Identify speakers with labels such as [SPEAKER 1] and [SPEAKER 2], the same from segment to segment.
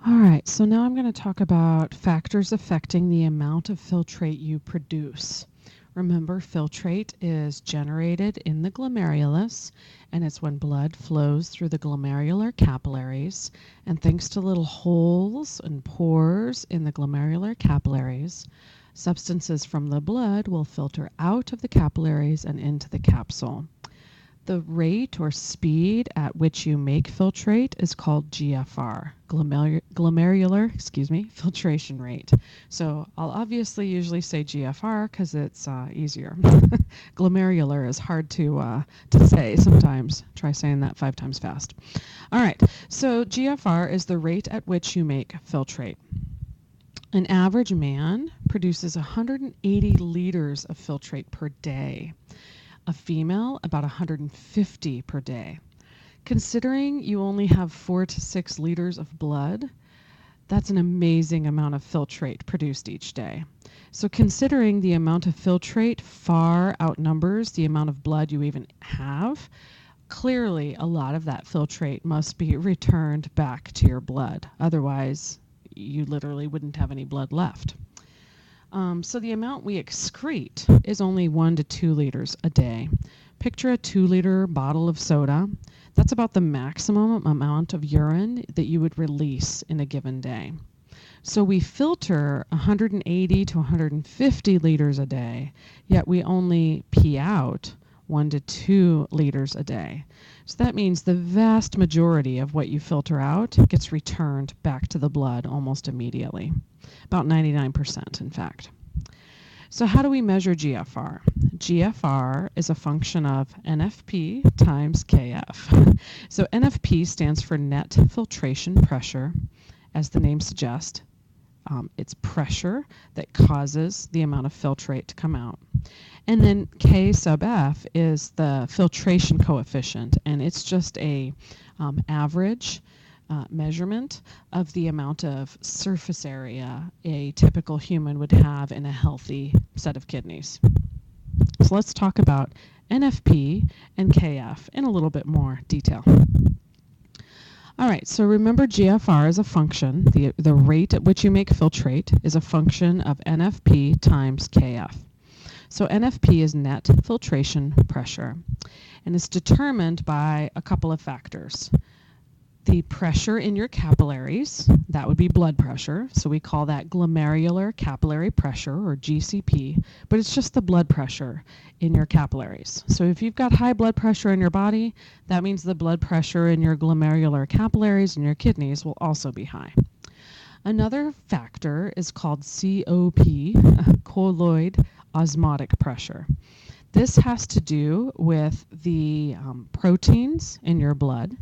[SPEAKER 1] All right, so now I'm going to talk about factors affecting the amount of filtrate you produce. Remember, filtrate is generated in the glomerulus, and it's when blood flows through the glomerular capillaries. And thanks to little holes and pores in the glomerular capillaries, substances from the blood will filter out of the capillaries and into the capsule. The rate or speed at which you make filtrate is called GFR, glomerular filtration rate. So I'll obviously usually say GFR because it's easier. Glomerular is hard to say sometimes. Try saying that 5 times fast. All right, so GFR is the rate at which you make filtrate. An average man produces 180 liters of filtrate per day. A female, about 150 per day. Considering you only have 4 to 6 liters of blood, that's an amazing amount of filtrate produced each day. So considering the amount of filtrate far outnumbers the amount of blood you even have, clearly a lot of that filtrate must be returned back to your blood. Otherwise, you literally wouldn't have any blood left. So the amount we excrete is only 1 to 2 liters a day. Picture a 2-liter bottle of soda. That's about the maximum amount of urine that you would release in a given day. So we filter 180 to 150 liters a day, yet we only pee out 1 to 2 liters a day. So that means the vast majority of what you filter out gets returned back to the blood almost immediately. About 99%, in fact. So how do we measure GFR? GFR is a function of NFP times KF. So NFP stands for net filtration pressure. As the name suggests, it's pressure that causes the amount of filtrate to come out. And then K sub F is the filtration coefficient, and it's just a average measurement of the amount of surface area a typical human would have in a healthy set of kidneys. So let's talk about NFP and KF in a little bit more detail. All right, so remember GFR is a function. The rate at which you make filtrate is a function of NFP times KF. So NFP is net filtration pressure, and it's determined by a couple of factors. The pressure in your capillaries, that would be blood pressure, so we call that glomerular capillary pressure, or GCP, but it's just the blood pressure in your capillaries. So if you've got high blood pressure in your body, that means the blood pressure in your glomerular capillaries and your kidneys will also be high. Another factor is called COP, colloid osmotic pressure. This has to do with the proteins in your blood,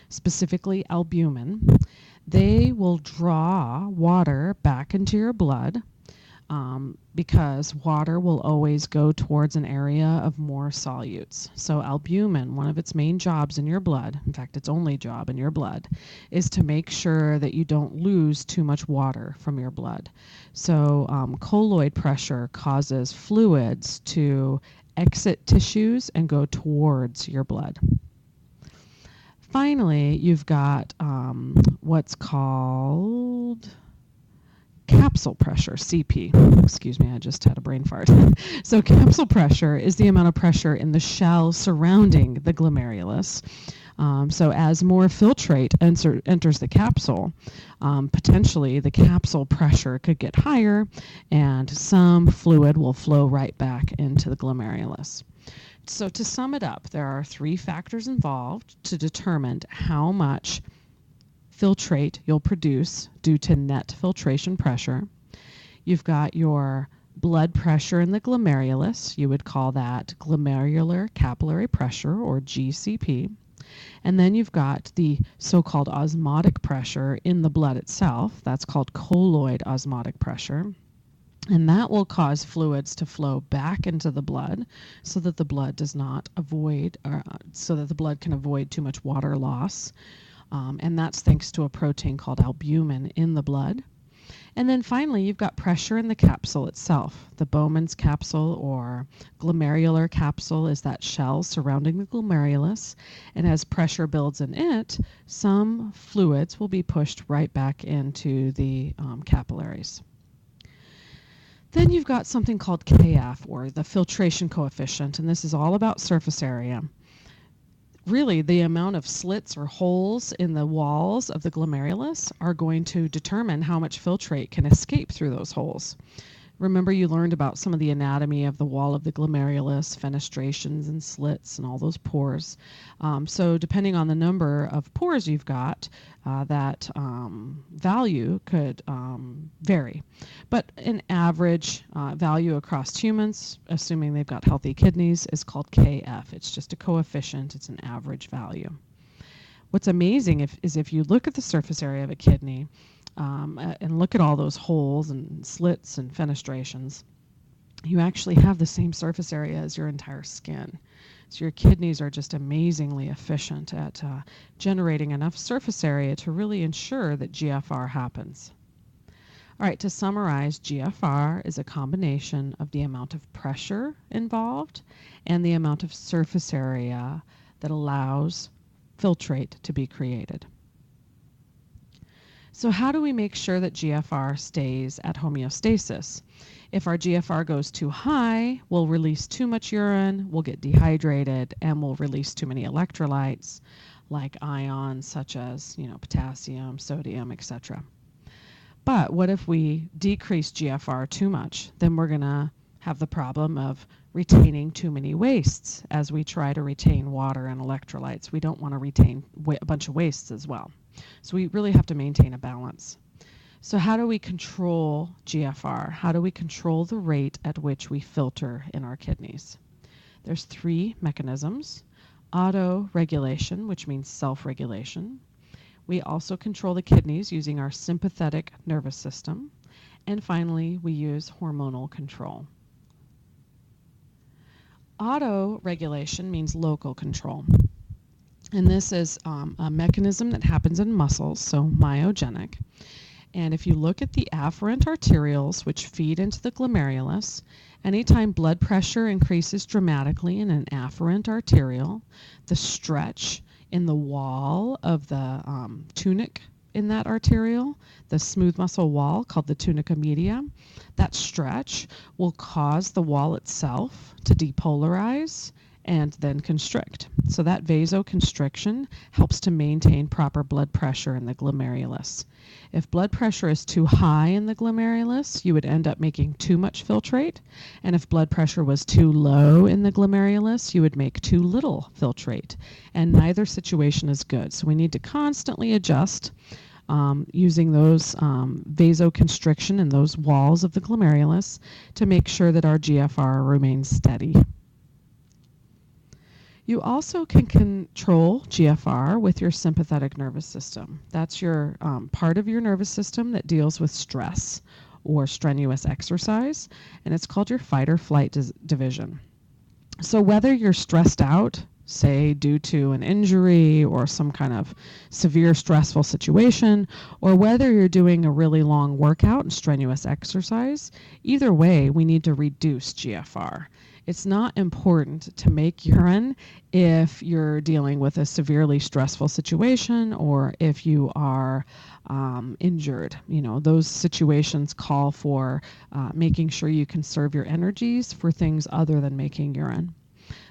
[SPEAKER 1] specifically albumin. They will draw water back into your blood because water will always go towards an area of more solutes. So albumin, one of its main jobs in your blood, in fact its only job in your blood, is to make sure that you don't lose too much water from your blood. So colloid pressure causes fluids to exit tissues and go towards your blood. Finally, you've got what's called capsule pressure, CP. Excuse me, I just had a brain fart. So capsule pressure is the amount of pressure in the shell surrounding the glomerulus. So as more filtrate enters the capsule, potentially the capsule pressure could get higher and some fluid will flow right back into the glomerulus. So to sum it up, there are 3 factors involved to determine how much filtrate you'll produce due to net filtration pressure. You've got your blood pressure in the glomerulus. You would call that glomerular capillary pressure, or GCP. And then you've got the so-called osmotic pressure in the blood itself. That's called colloid osmotic pressure. And that will cause fluids to flow back into the blood so that the blood does not avoid, so that the blood can avoid too much water loss. And that's thanks to a protein called albumin in the blood. And then finally, you've got pressure in the capsule itself. The Bowman's capsule or glomerular capsule is that shell surrounding the glomerulus. And as pressure builds in it, some fluids will be pushed right back into the capillaries. Then you've got something called KF, or the filtration coefficient, and this is all about surface area. Really, the amount of slits or holes in the walls of the glomerulus are going to determine how much filtrate can escape through those holes. Remember, you learned about some of the anatomy of the wall of the glomerulus, fenestrations and slits and all those pores. So depending on the number of pores you've got, that value could vary. But an average value across humans, assuming they've got healthy kidneys, is called KF. It's just a coefficient. It's an average value. What's amazing is if you look at the surface area of a kidney, and look at all those holes and slits and fenestrations, you actually have the same surface area as your entire skin. So your kidneys are just amazingly efficient at generating enough surface area to really ensure that GFR happens. All right, to summarize, GFR is a combination of the amount of pressure involved and the amount of surface area that allows filtrate to be created. So how do we make sure that GFR stays at homeostasis? If our GFR goes too high, we'll release too much urine, we'll get dehydrated, and we'll release too many electrolytes like ions such as, potassium, sodium, etc. But what if we decrease GFR too much? Then we're going to have the problem of retaining too many wastes as we try to retain water and electrolytes. We don't want to retain a bunch of wastes as well. So we really have to maintain a balance. So how do we control GFR? How do we control the rate at which we filter in our kidneys? There's 3 mechanisms. Auto-regulation, which means self-regulation. We also control the kidneys using our sympathetic nervous system. And finally, we use hormonal control. Auto-regulation means local control. And this is a mechanism that happens in muscles, so myogenic. And if you look at the afferent arterioles, which feed into the glomerulus, anytime blood pressure increases dramatically in an afferent arteriole, the stretch in the wall of the tunic in that arteriole, the smooth muscle wall called the tunica media, that stretch will cause the wall itself to depolarize and then constrict. So that vasoconstriction helps to maintain proper blood pressure in the glomerulus. If blood pressure is too high in the glomerulus, you would end up making too much filtrate. And if blood pressure was too low in the glomerulus, you would make too little filtrate. And neither situation is good. So we need to constantly adjust using those vasoconstriction in those walls of the glomerulus to make sure that our GFR remains steady. You also can control GFR with your sympathetic nervous system. That's your part of your nervous system that deals with stress or strenuous exercise, and it's called your fight or flight division. So whether you're stressed out, say due to an injury or some kind of severe stressful situation, or whether you're doing a really long workout and strenuous exercise, either way, we need to reduce GFR. It's not important to make urine if you're dealing with a severely stressful situation or if you are injured. Those situations call for making sure you conserve your energies for things other than making urine.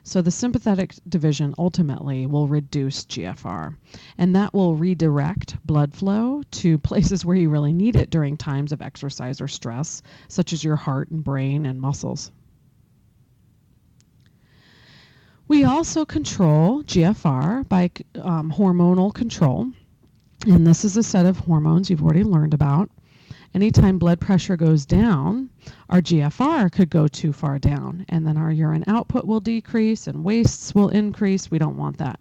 [SPEAKER 1] So the sympathetic division ultimately will reduce GFR, and that will redirect blood flow to places where you really need it during times of exercise or stress, such as your heart and brain and muscles. We also control GFR by hormonal control, and this is a set of hormones you've already learned about. Anytime blood pressure goes down, our GFR could go too far down, and then our urine output will decrease and wastes will increase. We don't want that.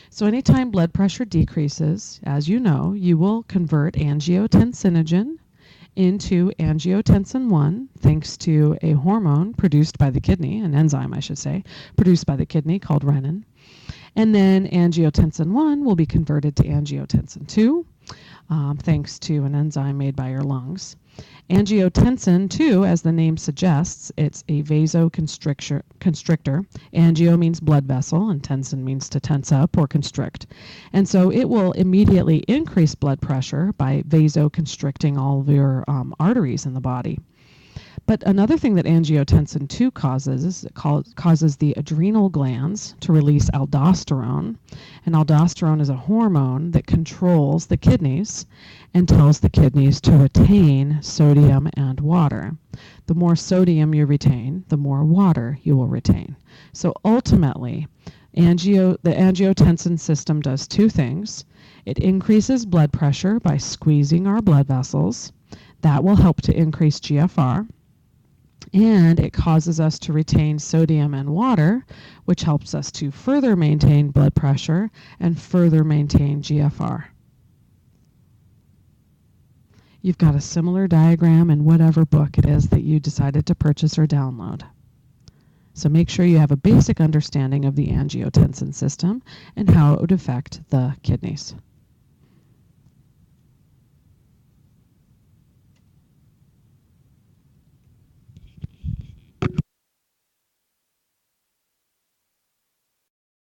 [SPEAKER 1] So anytime blood pressure decreases, as you know, you will convert angiotensinogen into angiotensin 1 thanks to a hormone produced by the kidney, an enzyme I should say, produced by the kidney called renin. And then angiotensin 1 will be converted to angiotensin 2. thanks to an enzyme made by your lungs. Angiotensin, too, as the name suggests, it's a vasoconstrictor. Angio means blood vessel, and tensin means to tense up or constrict. And so it will immediately increase blood pressure by vasoconstricting all of your arteries in the body. But another thing that angiotensin 2 causes is it causes the adrenal glands to release aldosterone. And aldosterone is a hormone that controls the kidneys and tells the kidneys to retain sodium and water. The more sodium you retain, the more water you will retain. So ultimately, the angiotensin system does two things. It increases blood pressure by squeezing our blood vessels. That will help to increase GFR. And it causes us to retain sodium and water, which helps us to further maintain blood pressure and further maintain GFR. You've got a similar diagram in whatever book it is that you decided to purchase or download. So make sure you have a basic understanding of the angiotensin system and how it would affect the kidneys.